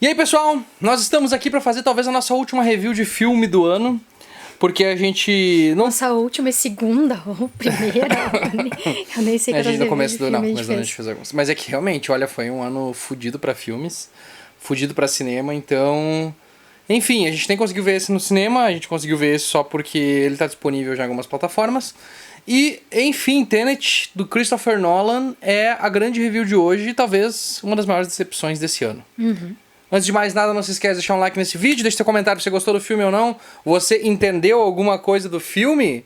E aí, pessoal, nós estamos aqui para fazer talvez a nossa última review de filme do ano, porque a gente não... Nossa última e segunda ou primeira, eu nem sei A gente no quantas começo do... reviews de Não, filme mas a gente fez alguns. Mas é que realmente, olha, foi um ano fudido para filmes, fudido para cinema, então... Enfim, a gente nem conseguiu ver esse no cinema, a gente conseguiu ver esse só porque ele tá disponível já em algumas plataformas. E, enfim, Tenet, do Christopher Nolan, é a grande review de hoje e talvez uma das maiores decepções desse ano. Antes de mais nada, não se esqueça de deixar um like nesse vídeo, deixe seu comentário se você gostou do filme ou não. Você entendeu alguma coisa do filme?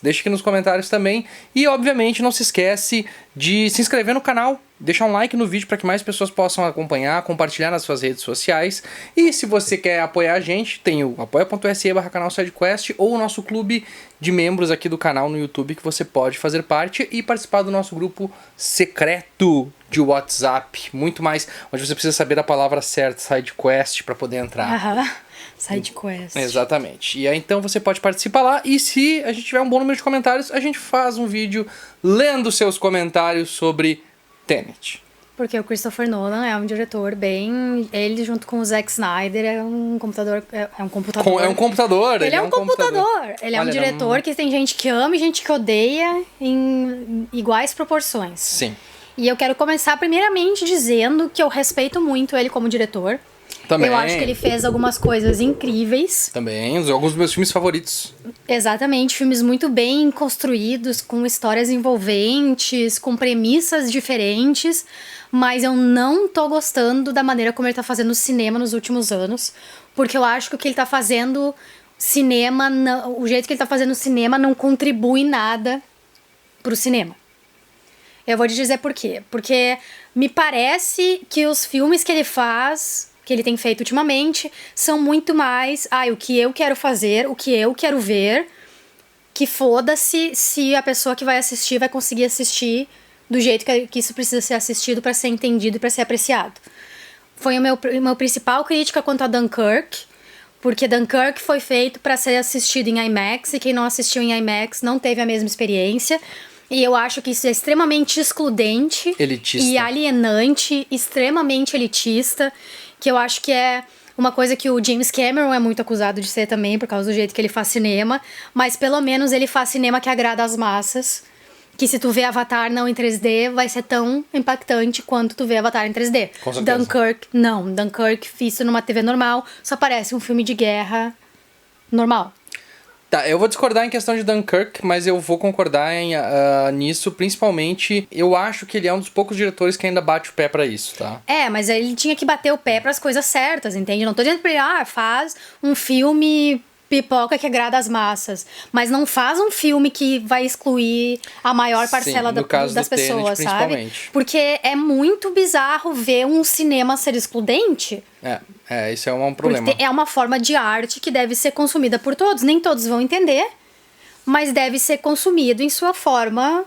Deixa aqui nos comentários também. E, obviamente, não se esquece de se inscrever no canal, deixar um like no vídeo para que mais pessoas possam acompanhar, compartilhar nas suas redes sociais. E se você quer apoiar a gente, tem o apoia.se/canal SideQuest ou o nosso clube de membros aqui do canal no YouTube que você pode fazer parte e participar do nosso grupo secreto de WhatsApp. Muito mais, onde você precisa saber a palavra certa, SideQuest, para poder entrar. SideQuest. Exatamente. E aí então você pode participar lá e se a gente tiver um bom número de comentários, a gente faz um vídeo lendo seus comentários sobre Tenet. Porque o Christopher Nolan é um diretor bem... Ele junto com o Zack Snyder é um computador... É um computador. É um computador. Ele é um computador. Ele é um Olha, diretor que tem gente que ama e gente que odeia em iguais proporções. Sim. E eu quero começar primeiramente dizendo que eu respeito muito ele como diretor. Também. Eu acho que ele fez algumas coisas incríveis. Também, alguns dos meus filmes favoritos. Exatamente, filmes muito bem construídos, com histórias envolventes, com premissas diferentes, mas eu não tô gostando da maneira como ele tá fazendo cinema nos últimos anos, porque eu acho que o que ele tá fazendo cinema, o jeito que ele tá fazendo cinema não contribui nada pro cinema. Eu vou te dizer por quê. Porque me parece que os filmes que ele faz, que ele tem feito ultimamente, são muito mais o que eu quero fazer, o que eu quero ver, que foda-se se a pessoa que vai assistir vai conseguir assistir do jeito que isso precisa ser assistido para ser entendido e para ser apreciado. Foi o meu principal crítica quanto a Dunkirk, porque Dunkirk foi feito para ser assistido em IMAX e quem não assistiu em IMAX não teve a mesma experiência. E eu acho que isso é extremamente excludente, elitista. E alienante, extremamente elitista, que eu acho que é uma coisa que o James Cameron é muito acusado de ser também, por causa do jeito que ele faz cinema, mas pelo menos ele faz cinema que agrada as massas, que se tu vê Avatar não em 3D, vai ser tão impactante quanto tu vê Avatar em 3D. Com certeza. Dunkirk, visto numa TV normal, só parece um filme de guerra normal. Tá, eu vou discordar em questão de Dunkirk, mas eu vou concordar nisso, principalmente, eu acho que ele é um dos poucos diretores que ainda bate o pé pra isso, tá? Mas ele tinha que bater o pé pras coisas certas, entende? Não tô dizendo pra ele, faz um filme pipoca que agrada as massas, mas não faz um filme que vai excluir a maior parcela das pessoas, sabe? Porque é muito bizarro ver um cinema ser excludente. Isso é um problema. Porque é uma forma de arte que deve ser consumida por todos. Nem todos vão entender, mas deve ser consumido em sua forma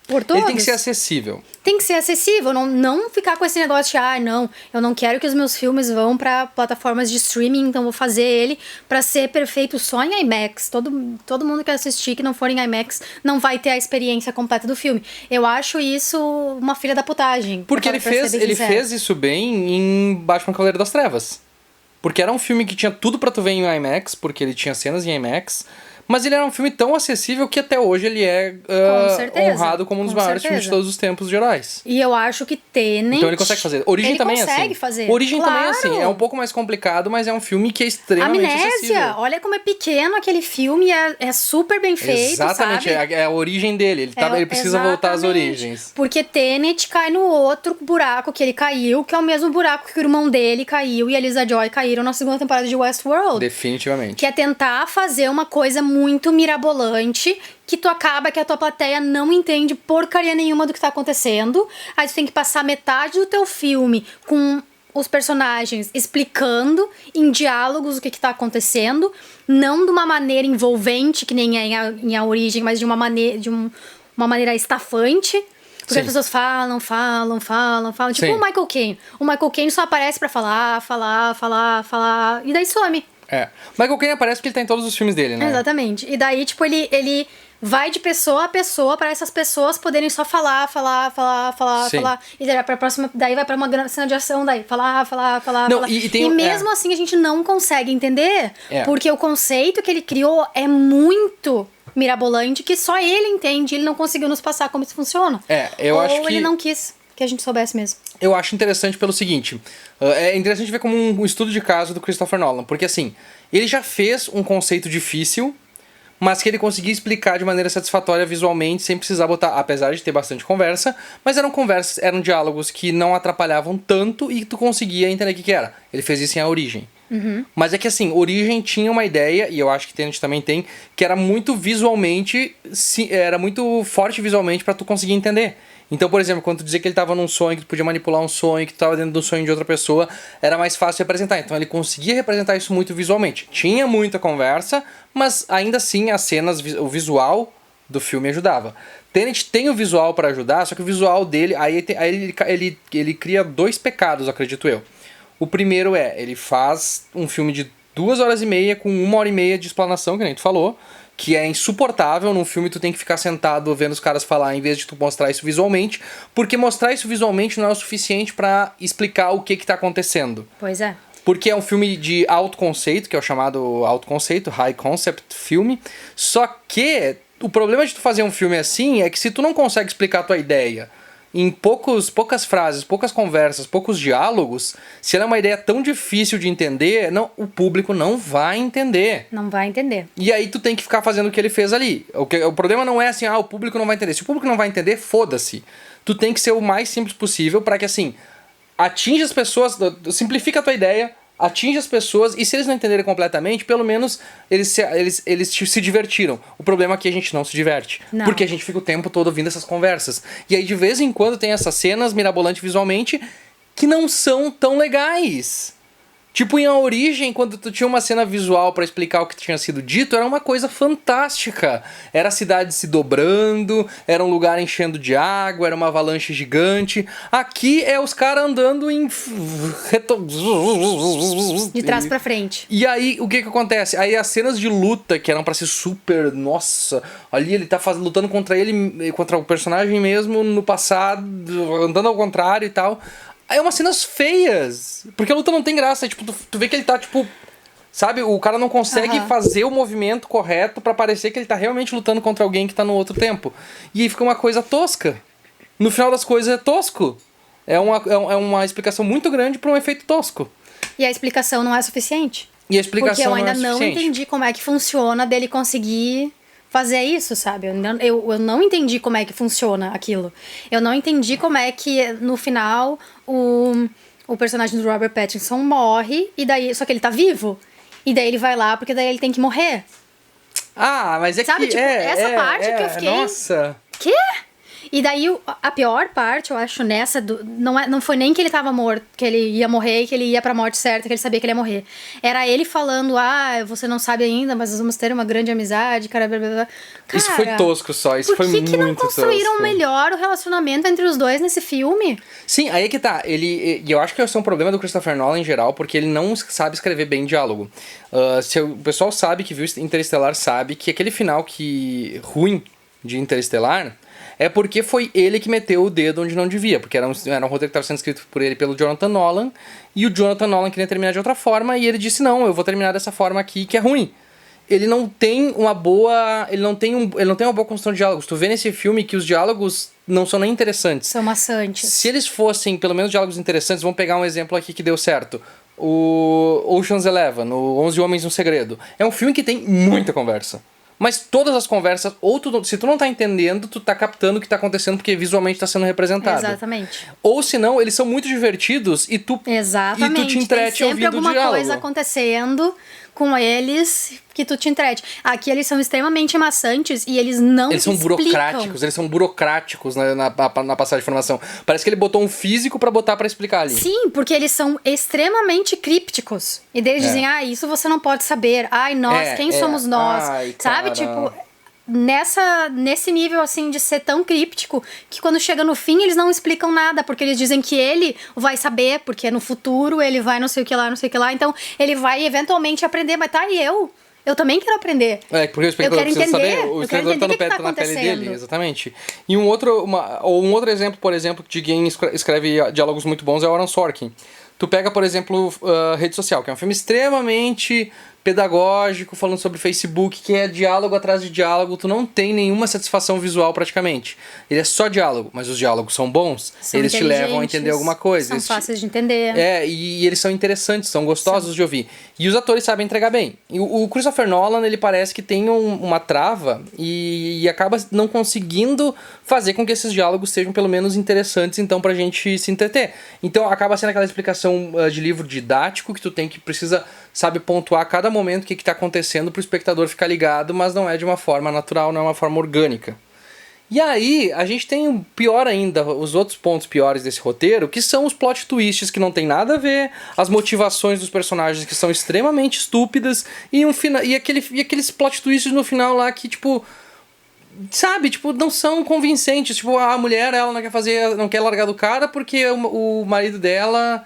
por todos. Ele tem que ser acessível. Tem que ser acessível, não ficar com esse negócio de, não, eu não quero que os meus filmes vão pra plataformas de streaming, então vou fazer ele pra ser perfeito só em IMAX. Todo mundo que assistir que não for em IMAX não vai ter a experiência completa do filme. Eu acho isso uma filha da putagem. Porque ele fez isso bem em Batman Cavaleiro das Trevas. Porque era um filme que tinha tudo pra tu ver em IMAX, porque ele tinha cenas em IMAX. Mas ele era um filme tão acessível que até hoje ele é honrado como um dos maiores filmes de todos os tempos de heróis. E eu acho que Tenet... Então ele consegue fazer. Origem também é assim. Consegue fazer. Origem também é assim. É um pouco mais complicado, mas é um filme que é extremamente acessível. Olha como é pequeno aquele filme, é super bem feito, exatamente, sabe? É a origem dele. Ele precisa voltar às origens. Porque Tenet cai no outro buraco que ele caiu, que é o mesmo buraco que o irmão dele caiu e a Lisa Joy caíram na segunda temporada de Westworld. Definitivamente. Que é tentar fazer uma coisa muito mirabolante, que tu acaba que a tua plateia não entende porcaria nenhuma do que tá acontecendo. Aí tu tem que passar metade do teu filme com os personagens explicando em diálogos o que tá acontecendo, não de uma maneira envolvente, que nem é em a origem, mas de uma maneira estafante. Porque as pessoas falam. Tipo o Michael Caine. O Michael Caine só aparece pra falar, e daí some. Michael Caine aparece porque ele tá em todos os filmes dele, né? Exatamente. E daí, tipo, ele vai de pessoa a pessoa para essas pessoas poderem só falar. Sim. E daí, pra próxima, daí vai pra uma grande cena de ação, daí falar. Não, E mesmo assim a gente não consegue entender, É. porque o conceito que ele criou é muito mirabolante, que só ele entende, ele não conseguiu nos passar como isso funciona. Eu Ou acho que... ele não quis que a gente soubesse mesmo. Eu acho interessante pelo seguinte, é interessante ver como um estudo de caso do Christopher Nolan, porque assim, ele já fez um conceito difícil, mas que ele conseguia explicar de maneira satisfatória visualmente, sem precisar botar, apesar de ter bastante conversa, mas eram diálogos que não atrapalhavam tanto e tu conseguia entender o que era. Ele fez isso em A Origem. Mas é que assim, Origem tinha uma ideia, e eu acho que Tenet também tem, que era muito visualmente, era muito forte visualmente pra tu conseguir entender. Então, por exemplo, quando tu dizia que ele tava num sonho, que tu podia manipular um sonho, que tu tava dentro do sonho de outra pessoa, era mais fácil de representar. Então ele conseguia representar isso muito visualmente. Tinha muita conversa, mas ainda assim as cenas, o visual do filme ajudava. Tenet tem o visual pra ajudar, só que o visual dele, ele cria 2 pecados, acredito eu. O primeiro ele faz um filme de 2h30 com 1h30 de explanação, que nem tu falou, que é insuportável. Num filme tu tem que ficar sentado vendo os caras falar em vez de tu mostrar isso visualmente, porque mostrar isso visualmente não é o suficiente pra explicar o que tá acontecendo. Pois é. Porque é um filme de alto conceito, que é o chamado alto conceito, high concept filme, só que o problema de tu fazer um filme assim é que se tu não consegue explicar a tua ideia em poucas frases, poucas conversas, poucos diálogos, se ela é uma ideia tão difícil de entender, o público não vai entender. Não vai entender. E aí tu tem que ficar fazendo o que ele fez ali. O problema não é assim, o público não vai entender. Se o público não vai entender, foda-se. Tu tem que ser o mais simples possível pra que, assim, atinja as pessoas, simplifica a tua ideia, atinge as pessoas, e se eles não entenderem completamente, pelo menos eles se divertiram. O problema é que a gente não se diverte. Não. Porque a gente fica o tempo todo ouvindo essas conversas. E aí, de vez em quando, tem essas cenas mirabolantes visualmente que não são tão legais. Tipo, em A Origem, quando tu tinha uma cena visual pra explicar o que tinha sido dito, era uma coisa fantástica. Era a cidade se dobrando, era um lugar enchendo de água, era uma avalanche gigante. Aqui é os caras andando em... De trás pra frente. E aí, o que acontece? Aí as cenas de luta, que eram pra ser super... Nossa, ali ele tá lutando contra ele, contra o personagem mesmo, no passado, andando ao contrário e tal... Aí é umas cenas feias, porque a luta não tem graça, tipo, tu vê que ele tá, tipo, sabe, o cara não consegue fazer o movimento correto pra parecer que ele tá realmente lutando contra alguém que tá no outro tempo. E aí fica uma coisa tosca. No final das coisas é tosco. É uma explicação muito grande pra um efeito tosco. E a explicação não é suficiente. E a explicação porque eu ainda não é suficiente. não entendi como é que funciona dele conseguir fazer isso, sabe? Eu não entendi como é que funciona aquilo. Eu não entendi como é que, no final, o personagem do Robert Pattinson morre, e daí, só que ele tá vivo. E daí ele vai lá, porque daí ele tem que morrer. Mas é sabe, que... Tipo, essa parte que eu fiquei... Nossa... Quê? E daí a pior parte, eu acho, nessa... Não foi nem que ele tava morto, que ele ia morrer, que ele ia pra morte certa, que ele sabia que ele ia morrer. Era ele falando, você não sabe ainda, mas nós vamos ter uma grande amizade, cara, blá, blá, blá. Cara, isso foi tosco só, isso foi muito tosco. Por que não construíram melhor o relacionamento entre os dois nesse filme? Sim, aí é que tá. E eu acho que esse é um problema do Christopher Nolan em geral, porque ele não sabe escrever bem diálogo. Se o pessoal sabe que viu Interestelar, sabe que aquele final ruim de Interestelar... É porque foi ele que meteu o dedo onde não devia. Porque era um roteiro que estava sendo escrito por ele pelo Jonathan Nolan. E o Jonathan Nolan queria terminar de outra forma. E ele disse, não, eu vou terminar dessa forma aqui, que é ruim. Ele não tem uma boa... Ele não tem uma boa construção de diálogos. Tu vê nesse filme que os diálogos não são nem interessantes. São maçantes. Se eles fossem, pelo menos, diálogos interessantes, vamos pegar um exemplo aqui que deu certo. O Ocean's Eleven, o 11 Homens no Segredo. É um filme que tem muita conversa. Mas todas as conversas, se tu não tá entendendo, tu tá captando o que tá acontecendo porque visualmente tá sendo representado. Exatamente. Ou senão, eles são muito divertidos e tu te entrete ouvindo o diálogo. Tem sempre alguma coisa acontecendo com eles que tu te entrete. Aqui eles são extremamente maçantes e eles não Eles são burocráticos na passagem de informação. Parece que ele botou um físico pra botar pra explicar ali. Sim, porque eles são extremamente crípticos. E eles dizem, isso você não pode saber. Quem somos nós? Sabe, tipo... Nesse nível, assim, de ser tão críptico que quando chega no fim eles não explicam nada, porque eles dizem que ele vai saber, porque no futuro ele vai não sei o que lá, então ele vai eventualmente aprender, mas e eu? Eu também quero aprender. Porque o espectador quero precisa entender, saber, o eu quero espectador tá, entender o que tá na pele dele, acontecendo. exatamente. E um outro exemplo, por exemplo, de quem escreve diálogos muito bons é o Aaron Sorkin. Tu pega, por exemplo, Rede Social, que é um filme extremamente pedagógico, falando sobre Facebook, que é diálogo atrás de diálogo, tu não tem nenhuma satisfação visual praticamente. Ele é só diálogo, mas os diálogos são bons, eles te levam a entender alguma coisa. São fáceis de entender. E eles são interessantes, são gostosos de ouvir. E os atores sabem entregar bem. E o Christopher Nolan, ele parece que tem uma trava e acaba não conseguindo fazer com que esses diálogos sejam pelo menos interessantes, então, pra gente se entreter. Então, acaba sendo aquela explicação de livro didático que tu precisa, sabe, pontuar a cada momento o que tá acontecendo pro espectador ficar ligado, mas não é de uma forma natural, não é uma forma orgânica. E aí, a gente tem pior ainda, os outros pontos piores desse roteiro, que são os plot twists que não tem nada a ver, as motivações dos personagens que são extremamente estúpidas, e aqueles plot twists no final lá que, tipo, sabe, tipo, não são convincentes. Tipo, a mulher, ela não quer largar do cara porque o marido dela...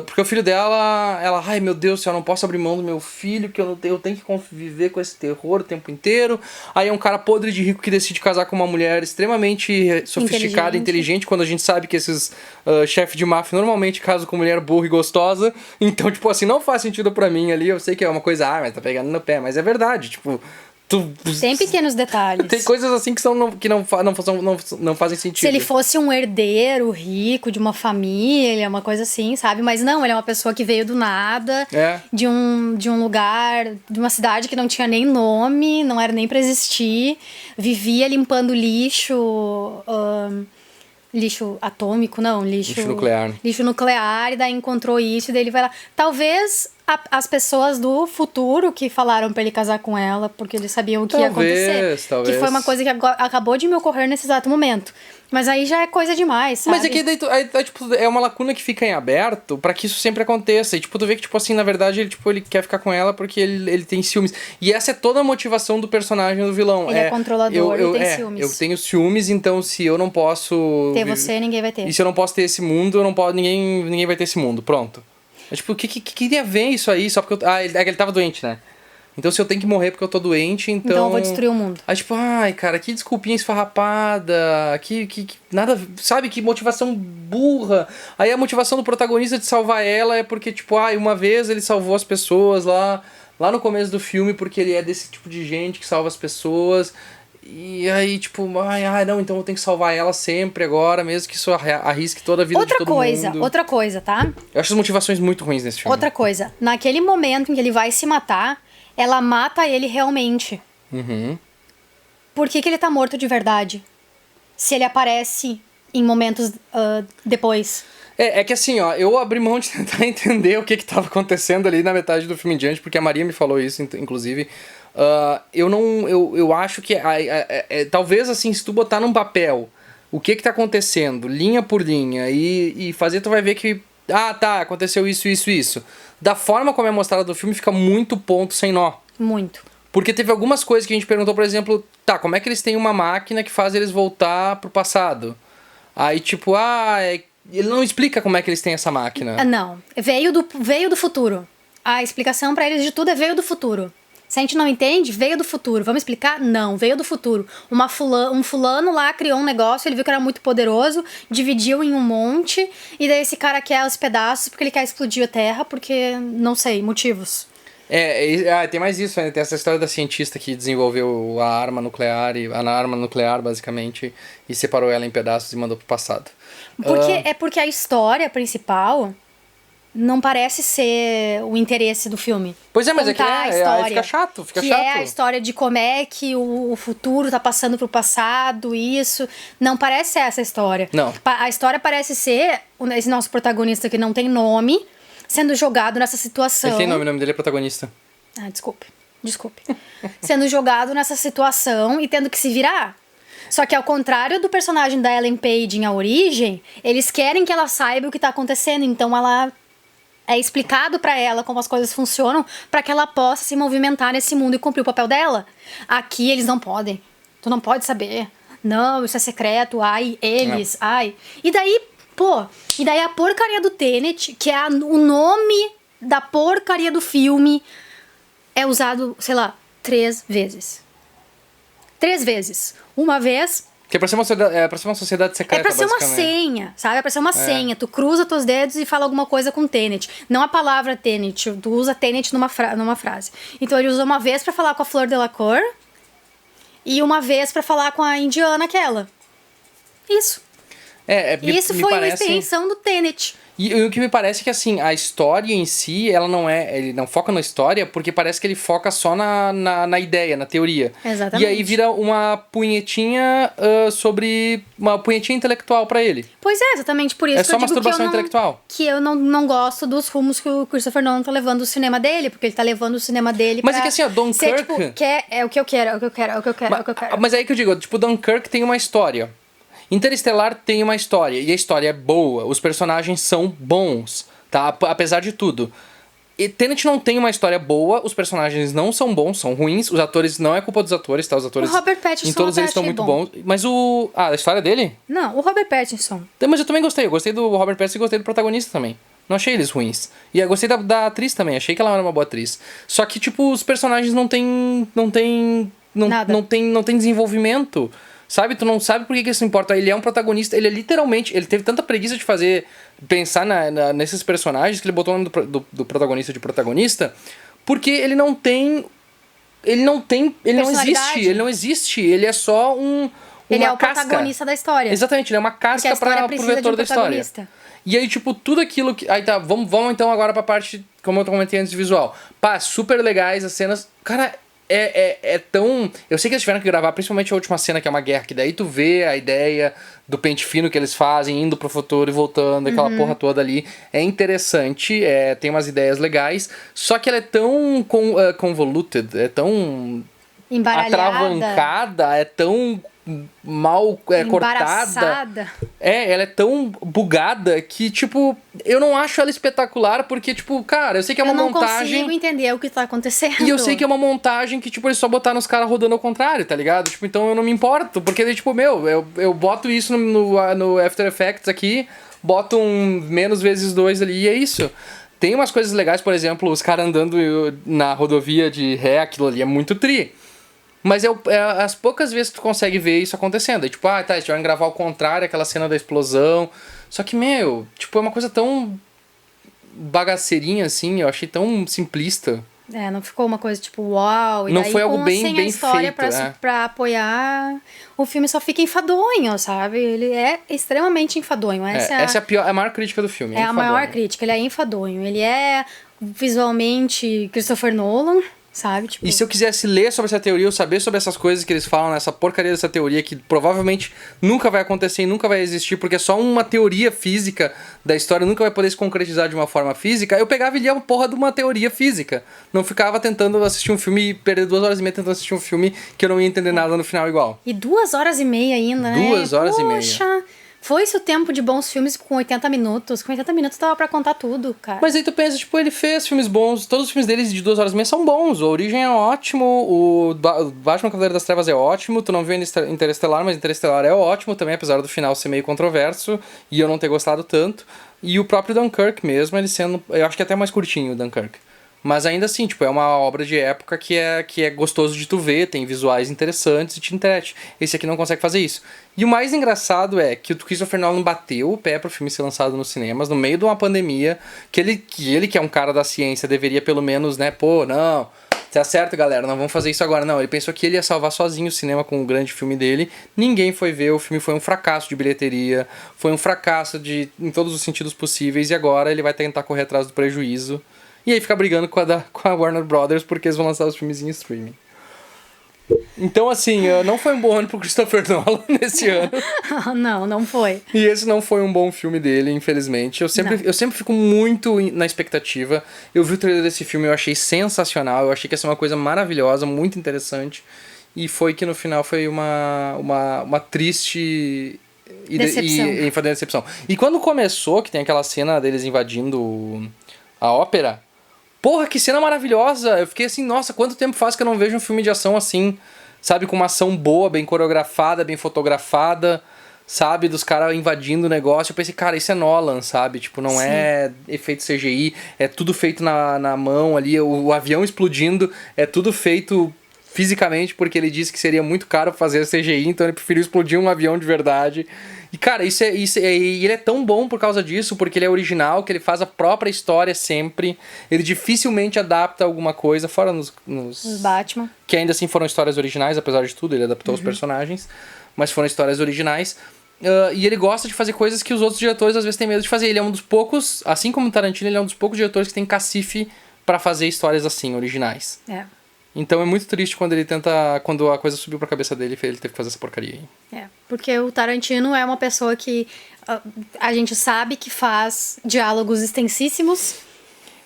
Porque o filho dela, ai meu Deus do céu, eu não posso abrir mão do meu filho, que eu tenho que conviver com esse terror o tempo inteiro. Aí é um cara podre de rico que decide casar com uma mulher extremamente sofisticada, inteligente, quando a gente sabe que esses chefes de máfia normalmente casam com mulher burra e gostosa. Então, tipo assim, não faz sentido pra mim ali. Eu sei que é uma coisa, mas tá pegando no pé, mas é verdade, tipo... Tem pequenos detalhes. Tem coisas assim que não fazem sentido. Se ele fosse um herdeiro rico de uma família, uma coisa assim, sabe? Mas não, ele é uma pessoa que veio do nada, de um lugar, de uma cidade que não tinha nem nome, não era nem pra existir, vivia limpando lixo... lixo atômico, não, lixo nuclear. Lixo nuclear, e daí encontrou isso, e daí ele vai lá. Talvez as pessoas do futuro que falaram pra ele casar com ela, porque eles sabiam o que ia acontecer. Talvez. Que foi uma coisa que acabou de me ocorrer nesse exato momento. Mas aí já é coisa demais, sabe? Mas é que daí, tipo, é uma lacuna que fica em aberto pra que isso sempre aconteça. E tipo, tu vê que, tipo assim, na verdade, ele quer ficar com ela porque ele tem ciúmes. E essa é toda a motivação do personagem do vilão. Ele é controlador, ele tem ciúmes. Eu tenho ciúmes, então se eu não posso... ter você, ninguém vai ter. E se eu não posso ter esse mundo, eu não posso, ninguém vai ter esse mundo. Pronto. É tipo, o que queria ver isso aí? Só porque ele tava doente, né? Então se eu tenho que morrer porque eu tô doente, então eu vou destruir o mundo. Aí tipo, cara, que desculpinha esfarrapada, que nada, sabe, que motivação burra. Aí a motivação do protagonista de salvar ela é porque, tipo, uma vez ele salvou as pessoas lá no começo do filme porque ele é desse tipo de gente que salva as pessoas. E aí, tipo, não, então eu tenho que salvar ela sempre agora, mesmo que isso arrisque toda a vida de todo mundo. Outra coisa, tá? Eu acho as motivações muito ruins nesse filme. Outra coisa, naquele momento em que ele vai se matar, ela mata ele realmente. Uhum. Por que ele tá morto de verdade? Se ele aparece em momentos depois. É que assim, eu abri mão de tentar entender o que tava acontecendo ali na metade do filme em diante, porque a Maria me falou isso, inclusive. Eu acho que talvez assim, se tu botar num papel o que tá acontecendo, linha por linha, e fazer, tu vai ver que aconteceu isso. Da forma como é mostrado no filme, fica muito ponto sem nó. Muito. Porque teve algumas coisas que a gente perguntou, por exemplo, como é que eles têm uma máquina que faz eles voltar pro passado? Aí tipo, ele não explica como é que eles têm essa máquina. Não, veio do futuro. A explicação pra eles de tudo é veio do futuro. Se a gente não entende, veio do futuro. Vamos explicar? Não, veio do futuro. Um fulano lá criou um negócio, ele viu que era muito poderoso, dividiu em um monte, e daí esse cara quer os pedaços porque ele quer explodir a Terra, porque, não sei, motivos. Tem mais isso, né? Tem essa história da cientista que desenvolveu a arma nuclear, basicamente, e separou ela em pedaços e mandou pro passado. Porque a história principal não parece ser o interesse do filme. Pois é, mas contar aí fica chato, é a história de como é que o futuro tá passando pro passado, isso. Não parece ser essa história. Não. A história parece ser esse nosso protagonista que não tem nome, sendo jogado nessa situação. Ele tem nome, o nome dele é protagonista. Desculpe. Sendo jogado nessa situação e tendo que se virar. Só que ao contrário do personagem da Ellen Page em A Origem, eles querem que ela saiba o que tá acontecendo, então ela é explicado pra ela como as coisas funcionam pra que ela possa se movimentar nesse mundo e cumprir o papel dela. Aqui eles não podem. Tu não pode saber. Não, isso é secreto. Eles. E daí a porcaria do Tenet, que é o nome da porcaria do filme, é usado, sei lá, 3 vezes. 3 vezes. Uma vez... Que é pra ser uma sociedade secreta, É pra ser uma basicamente. senha, sabe? É pra ser uma senha. Tu cruza teus dedos e fala alguma coisa com Tenet. Não a palavra Tenet. Tu usa Tenet numa frase. Então ele usa uma vez pra falar com a Flor Delacour e uma vez pra falar com a indiana aquela. Isso. Isso me foi parece... uma extensão do Tenet. E o que me parece é que, assim, a história em si, ela não é... Ele não foca na história, porque parece que ele foca só na ideia, na teoria. Exatamente. E aí vira uma punhetinha sobre... Uma punhetinha intelectual pra ele. Pois é, exatamente por isso É que só eu digo masturbação intelectual. que eu não gosto dos rumos que o Christopher Nolan tá levando o cinema dele, porque ele tá levando o cinema dele Mas pra é que, assim, ó, Dunkirk... ser, tipo, é o que eu quero, é o que eu quero, é o que eu quero, é o que eu quero. Mas aí que eu digo, tipo, Dunkirk tem uma história. Interestelar tem uma história, e a história é boa, os personagens são bons, tá? Apesar de tudo. E Tenet não tem uma história boa, os personagens não são bons, são ruins, os atores não é culpa dos atores, tá? Os atores O Robert Pattinson em todos eu eles estão achei muito bom. bons. Mas a história dele? Não, o Robert Pattinson. Mas eu também gostei, eu gostei do Robert Pattinson e gostei do protagonista também. Não achei eles ruins. E eu gostei da atriz também, achei que ela era uma boa atriz. Só que, tipo, os personagens não tem Nada. não tem desenvolvimento. Sabe? Tu não sabe por que isso importa. Ele é um protagonista, ele é literalmente... Ele teve tanta preguiça de pensar nesses personagens que ele botou o nome do protagonista de protagonista, porque ele não existe. Ele é só Ele é o casca. protagonista da história. Exatamente, ele é uma Porque a casca história pro precisa de vetor um da história. protagonista. E aí, tipo, tudo aquilo que... Aí tá, vamos então agora pra parte, como eu comentei antes, de visual. Pá, super legais as cenas. Cara, é tão... Eu sei que eles tiveram que gravar, principalmente a última cena, que é uma guerra, que daí tu vê a ideia do pente fino que eles fazem, indo pro futuro e voltando, aquela porra toda ali. É interessante, tem umas ideias legais, só que ela é tão convoluted, é tão... Embaralhada. atravancada, é tão mal cortada. Ela é tão bugada que, tipo, eu não acho ela espetacular, porque, tipo, cara, eu sei que é uma montagem... Eu não consigo entender o que tá acontecendo. E eu sei que é uma montagem que, tipo, eles só botaram os caras rodando ao contrário, tá ligado? Tipo, então eu não me importo, porque, tipo, eu boto isso no After Effects aqui, boto um menos vezes 2 ali e é isso. Tem umas coisas legais, por exemplo, os caras andando na rodovia de ré, aquilo ali é muito tri. Mas as poucas vezes que tu consegue ver isso acontecendo. Aí, tipo, eles tiveram que gravar ao contrário, aquela cena da explosão. Só que, tipo, é uma coisa tão bagaceirinha, assim, eu achei tão simplista. Não ficou uma coisa tipo, uau. E não daí, foi algo bem a história feito. pra apoiar, o filme só fica enfadonho, sabe? Ele é extremamente enfadonho. Essa é a maior crítica do filme. É a maior crítica, ele é enfadonho. Ele é visualmente Christopher Nolan, sabe? Tipo... E se eu quisesse ler sobre essa teoria, ou saber sobre essas coisas que eles falam nessa porcaria dessa teoria, que provavelmente nunca vai acontecer e nunca vai existir, porque é só uma teoria física da história, nunca vai poder se concretizar de uma forma física, eu pegava e lia uma porra de uma teoria física. Não ficava tentando assistir um filme e perder 2 horas e meia tentando assistir um filme que eu não ia entender nada no final igual. E 2 horas e meia ainda, né? 2 horas e meia. Poxa... Foi-se o tempo de bons filmes com 80 minutos. Com 80 minutos dava pra contar tudo, cara. Mas aí tu pensa, tipo, ele fez filmes bons. Todos os filmes dele de 2 horas e meia são bons. O Origem é ótimo. O Batman Cavaleiro das Trevas é ótimo. Tu não viu Interestelar, mas Interestelar é ótimo também, apesar do final ser meio controverso. E eu não ter gostado tanto. E o próprio Dunkirk mesmo, ele sendo... Eu acho que é até mais curtinho o Dunkirk. Mas ainda assim, tipo, é uma obra de época que é gostoso de tu ver, tem visuais interessantes e te entrete. Esse aqui não consegue fazer isso. E o mais engraçado é que o Christopher Nolan bateu o pé pro filme ser lançado nos cinemas no meio de uma pandemia, que ele que é um cara da ciência, deveria pelo menos, né, não, tá certo, galera, não vamos fazer isso agora. Não, ele pensou que ele ia salvar sozinho o cinema com o grande filme dele. Ninguém foi ver, o filme foi um fracasso de bilheteria, foi um fracasso em todos os sentidos possíveis, e agora ele vai tentar correr atrás do prejuízo. E aí fica brigando com a Warner Brothers porque eles vão lançar os filmes em streaming. Então, assim, não foi um bom ano pro Christopher Nolan nesse ano. Não foi. E esse não foi um bom filme dele, infelizmente. Eu sempre fico muito na expectativa. Eu vi o trailer desse filme, eu achei sensacional. Eu achei que ia ser uma coisa maravilhosa, muito interessante. E foi que no final foi uma triste... decepção. E quando começou, que tem aquela cena deles invadindo a ópera... Porra, que cena maravilhosa! Eu fiquei assim, nossa, quanto tempo faz que eu não vejo um filme de ação assim, sabe? Com uma ação boa, bem coreografada, bem fotografada, sabe? Dos caras invadindo o negócio. Eu pensei, cara, isso é Nolan, sabe? Tipo, não é efeito CGI, é tudo feito na mão ali. O avião explodindo, é tudo feito fisicamente, porque ele disse que seria muito caro fazer CGI, então ele preferiu explodir um avião de verdade. E, cara, e ele é tão bom por causa disso, porque ele é original, que ele faz a própria história sempre. Ele dificilmente adapta alguma coisa, fora nos Os Batman. que ainda assim foram histórias originais, apesar de tudo, ele adaptou os personagens, mas foram histórias originais. E ele gosta de fazer coisas que os outros diretores às vezes têm medo de fazer. Ele é um dos poucos, assim como o Tarantino, ele é um dos poucos diretores que tem cacife pra fazer histórias assim, originais. É. Então é muito triste quando quando a coisa subiu pra cabeça dele, ele teve que fazer essa porcaria aí. É, porque o Tarantino é uma pessoa que a gente sabe que faz diálogos extensíssimos.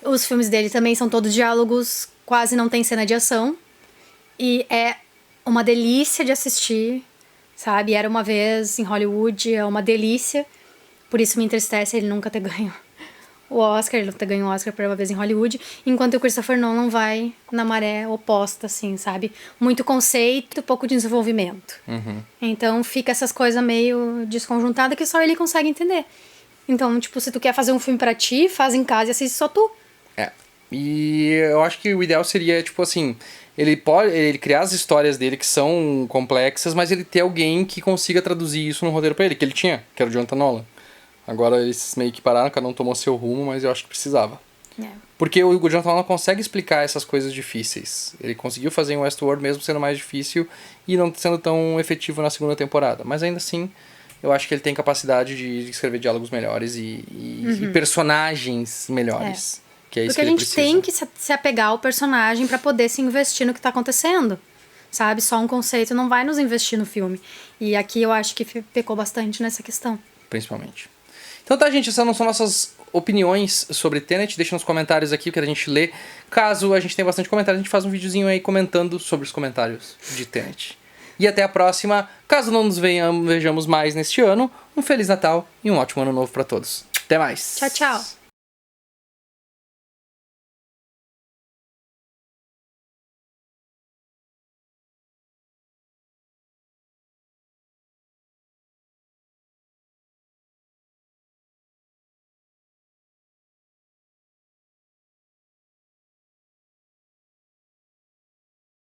Os filmes dele também são todos diálogos, quase não tem cena de ação. E é uma delícia de assistir, sabe? Era uma vez em Hollywood, é uma delícia. Por isso me entristece ele nunca ter ganho o Oscar, ele ter ganho o Oscar por uma vez em Hollywood, enquanto o Christopher Nolan vai na maré oposta, assim, sabe? Muito conceito, pouco desenvolvimento. Então fica essas coisas meio desconjuntadas que só ele consegue entender. Então, tipo, se tu quer fazer um filme pra ti, faz em casa e assiste só tu. E eu acho que o ideal seria, tipo assim, ele criar as histórias dele que são complexas, mas ele ter alguém que consiga traduzir isso no roteiro pra ele, que ele tinha, que era o Jonathan Nolan. Agora eles meio que pararam, cada um tomou seu rumo, mas eu acho que precisava. Porque o Jonathan Nolan consegue explicar essas coisas difíceis. Ele conseguiu fazer em Westworld mesmo sendo mais difícil e não sendo tão efetivo na segunda temporada. Mas ainda assim, eu acho que ele tem capacidade de escrever diálogos melhores e personagens melhores. Que é isso Porque que a ele gente precisa. tem que se apegar ao personagem pra poder se investir no que tá acontecendo. Sabe? Só um conceito não vai nos investir no filme. E aqui eu acho que pecou bastante nessa questão. Principalmente. Então tá, gente, essas não são nossas opiniões sobre Tenet. Deixa nos comentários aqui o que a gente lê. Caso a gente tenha bastante comentário, a gente faz um videozinho aí comentando sobre os comentários de Tenet. E até a próxima. Caso não nos vejamos mais neste ano, um Feliz Natal e um ótimo Ano Novo pra todos. Até mais. Tchau, tchau.